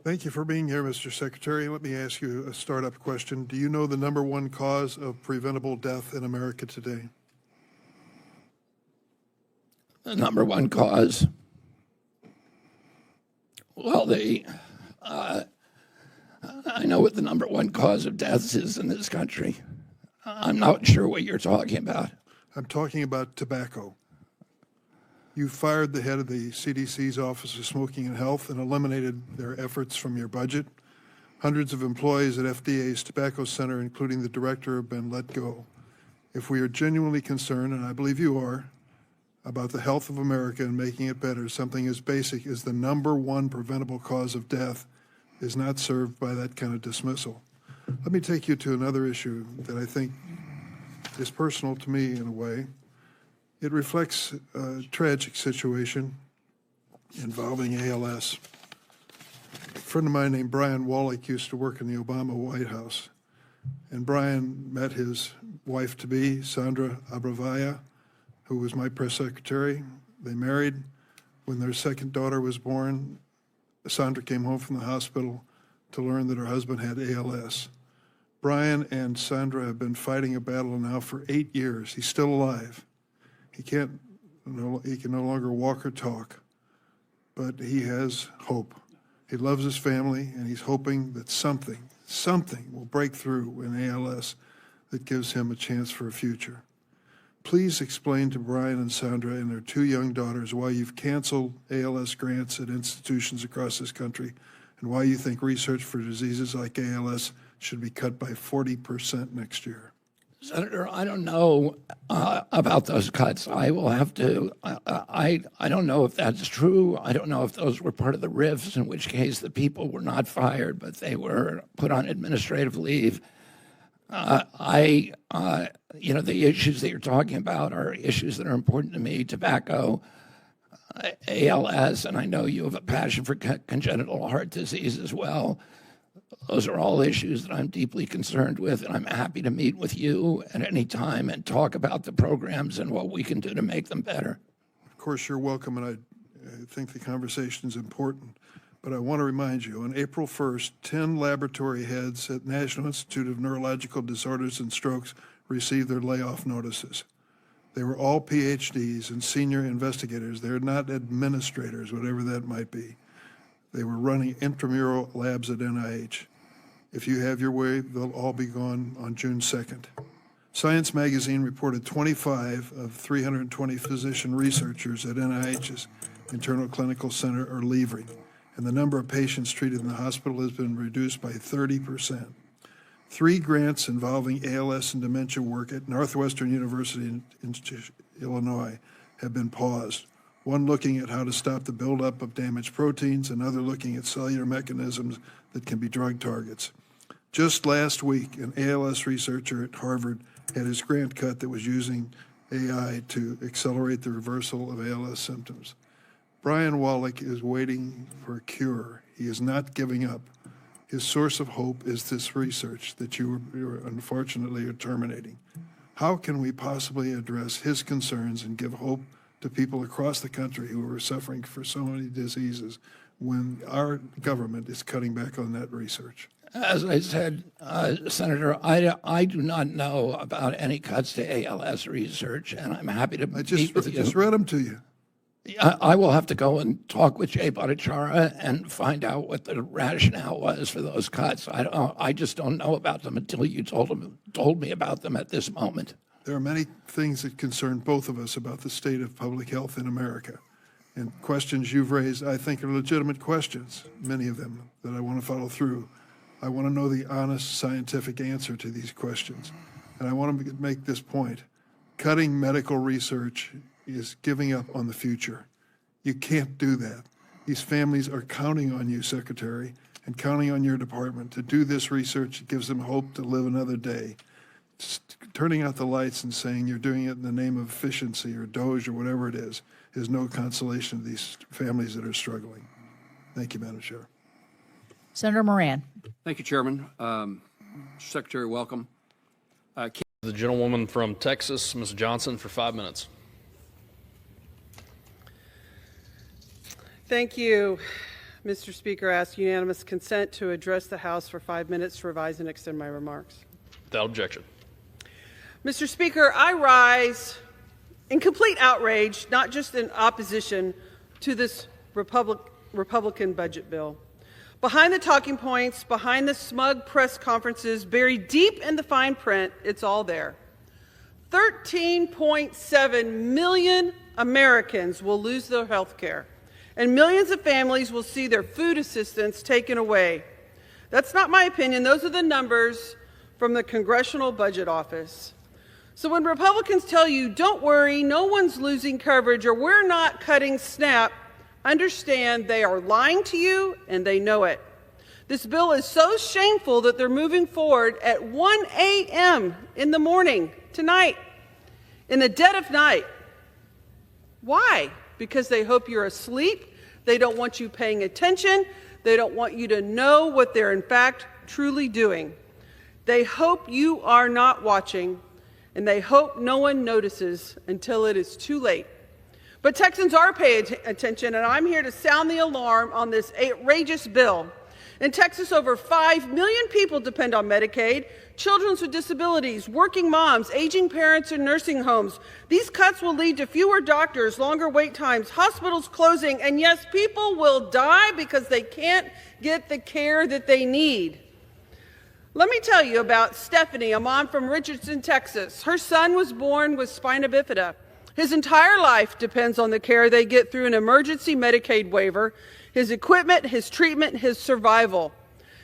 Thank you for being here, Mr. Secretary. Let me ask you a startup question. Do you know the number one cause of preventable death in America today? The number one cause? Well, I know what the number one cause of deaths is in this country. I'm not sure what you're talking about. I'm talking about tobacco. You fired the head of the CDC's Office of Smoking and Health and eliminated their efforts from your budget. Hundreds of employees at FDA's Tobacco Center, including the director, have been let go. If we are genuinely concerned, and I believe you are, about the health of America and making it better, something as basic as the number one preventable cause of death is not served by that kind of dismissal. Let me take you to another issue that I think is personal to me in a way. It reflects a tragic situation involving ALS. A friend of mine named Brian Wallach used to work in the Obama White House. And Brian met his wife-to-be, Sandra Abravaya, who was my press secretary. They married. When their second daughter was born, Sandra came home from the hospital to learn that her husband had ALS. Brian and Sandra have been fighting a battle now for 8 years. He's still alive. He can no longer walk or talk, but he has hope. He loves his family, and he's hoping that something will break through in ALS that gives him a chance for a future. Please explain to Brian and Sandra and their 2 young daughters why you've canceled ALS grants at institutions across this country and why you think research for diseases like ALS should be cut by 40% next year. Senator, I don't know about those cuts. I will have to, I don't know if that's true. I don't know if those were part of the rifts, in which case the people were not fired, but they were put on administrative leave. The issues that you're talking about are issues that are important to me: tobacco, ALS, and I know you have a passion for congenital heart disease as well. Those are all issues that I'm deeply concerned with, and I'm happy to meet with you at any time and talk about the programs and what we can do to make them better. Of course, you're welcome, and I think the conversation is important. But I want to remind you, on April 1st, 10 laboratory heads at National Institute of Neurological Disorders and Strokes received their layoff notices. They were all PhDs and senior investigators. They're not administrators, whatever that might be. They were running intramural labs at NIH. If you have your way, they'll all be gone on June 2nd. Science Magazine reported 25 of 320 physician researchers at NIH's Internal Clinical Center are leaving, and the number of patients treated in the hospital has been reduced by 30%. 3 grants involving ALS and dementia work at Northwestern University in Illinois have been paused. One looking at how to stop the buildup of damaged proteins, another looking at cellular mechanisms that can be drug targets. Just last week, an ALS researcher at Harvard had his grant cut that was using AI to accelerate the reversal of ALS symptoms. Brian Wallach is waiting for a cure. He is not giving up. His source of hope is this research that you unfortunately are terminating. How can we possibly address his concerns and give hope to people across the country who are suffering for so many diseases when our government is cutting back on that research? As I said, Senator, I do not know about any cuts to ALS research, and I'm happy to meet with you. I just read them to you. I will have to go and talk with Jay Bhattacharya and find out what the rationale was for those cuts. I just don't know about them until you told me about them at this moment. There are many things that concern both of us about the state of public health in America. And questions you've raised, I think, are legitimate questions, many of them, that I want to follow through. I want to know the honest scientific answer to these questions. And I want to make this point. Cutting medical research is giving up on the future. You can't do that. These families are counting on you, Secretary, and counting on your department to do this research. It gives them hope to live another day. Just turning out the lights and saying you're doing it in the name of efficiency or DOGE or whatever it is no consolation to these families that are struggling. Thank you, Madam Chair. Senator Moran. Thank you, Chairman. Secretary, welcome. The gentlewoman from Texas, Ms. Johnson, for 5 minutes. Thank you, Mr. Speaker, I ask unanimous consent to address the House for 5 minutes to revise and extend my remarks. Without objection. Mr. Speaker, I rise in complete outrage, not just in opposition to this Republican budget bill. Behind the talking points, behind the smug press conferences, buried deep in the fine print, it's all there. 13.7 million Americans will lose their health care, and millions of families will see their food assistance taken away. That's not my opinion. Those are the numbers from the Congressional Budget Office. So when Republicans tell you, don't worry, no one's losing coverage, or we're not cutting SNAP, understand they are lying to you and they know it. This bill is so shameful that they're moving forward at 1 a.m. in the morning tonight, in the dead of night. Why? Because they hope you're asleep. They don't want you paying attention. They don't want you to know what they're in fact truly doing. They hope you are not watching, and they hope no one notices until it is too late. But Texans are paying attention, and I'm here to sound the alarm on this outrageous bill. In Texas, over 5 million people depend on Medicaid, children with disabilities, working moms, aging parents in nursing homes. These cuts will lead to fewer doctors, longer wait times, hospitals closing, and yes, people will die because they can't get the care that they need. Let me tell you about Stephanie, a mom from Richardson, Texas. Her son was born with spina bifida. His entire life depends on the care they get through an emergency Medicaid waiver, his equipment, his treatment, his survival.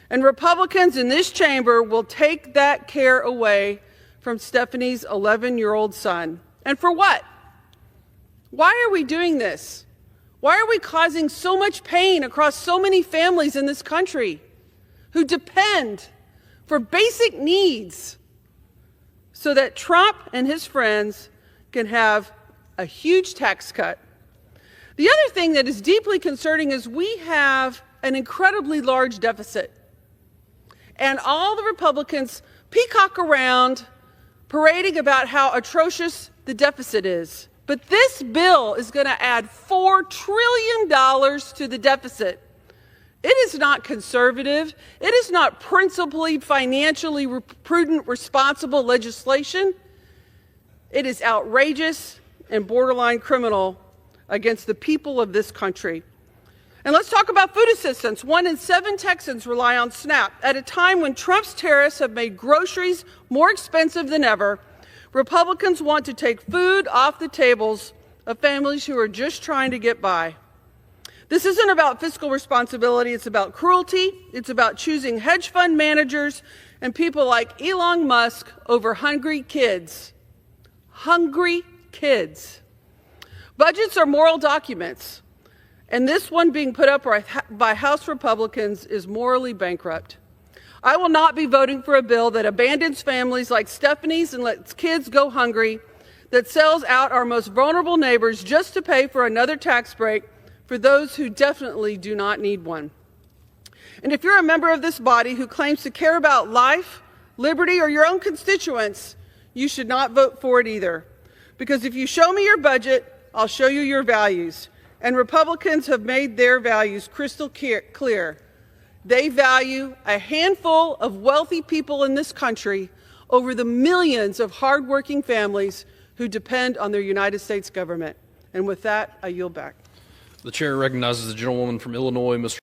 And Republicans in this chamber will take that care away from Stephanie's 11-year-old son. And for what? Why are we doing this? Why are we causing so much pain across so many families in this country who depend for basic needs so that Trump and his friends can have a huge tax cut? The other thing that is deeply concerning is we have an incredibly large deficit. And all the Republicans peacock around parading about how atrocious the deficit is. But this bill is going to add $4 trillion to the deficit. It is not conservative. It is not principally financially prudent, responsible legislation. It is outrageous and borderline criminal against the people of this country. And let's talk about food assistance. 1 in 7 Texans rely on SNAP. At a time when Trump's tariffs have made groceries more expensive than ever, Republicans want to take food off the tables of families who are just trying to get by. This isn't about fiscal responsibility. It's about cruelty. It's about choosing hedge fund managers and people like Elon Musk over hungry kids. Hungry kids. Budgets are moral documents, and this one being put up by House Republicans is morally bankrupt. I will not be voting for a bill that abandons families like Stephanie's and lets kids go hungry, that sells out our most vulnerable neighbors just to pay for another tax break for those who definitely do not need one. And if you're a member of this body who claims to care about life, liberty, or your own constituents, you should not vote for it either. Because if you show me your budget, I'll show you your values. And Republicans have made their values crystal clear. They value a handful of wealthy people in this country over the millions of hardworking families who depend on their United States government. And with that, I yield back. The chair recognizes the gentlewoman from Illinois, Mr.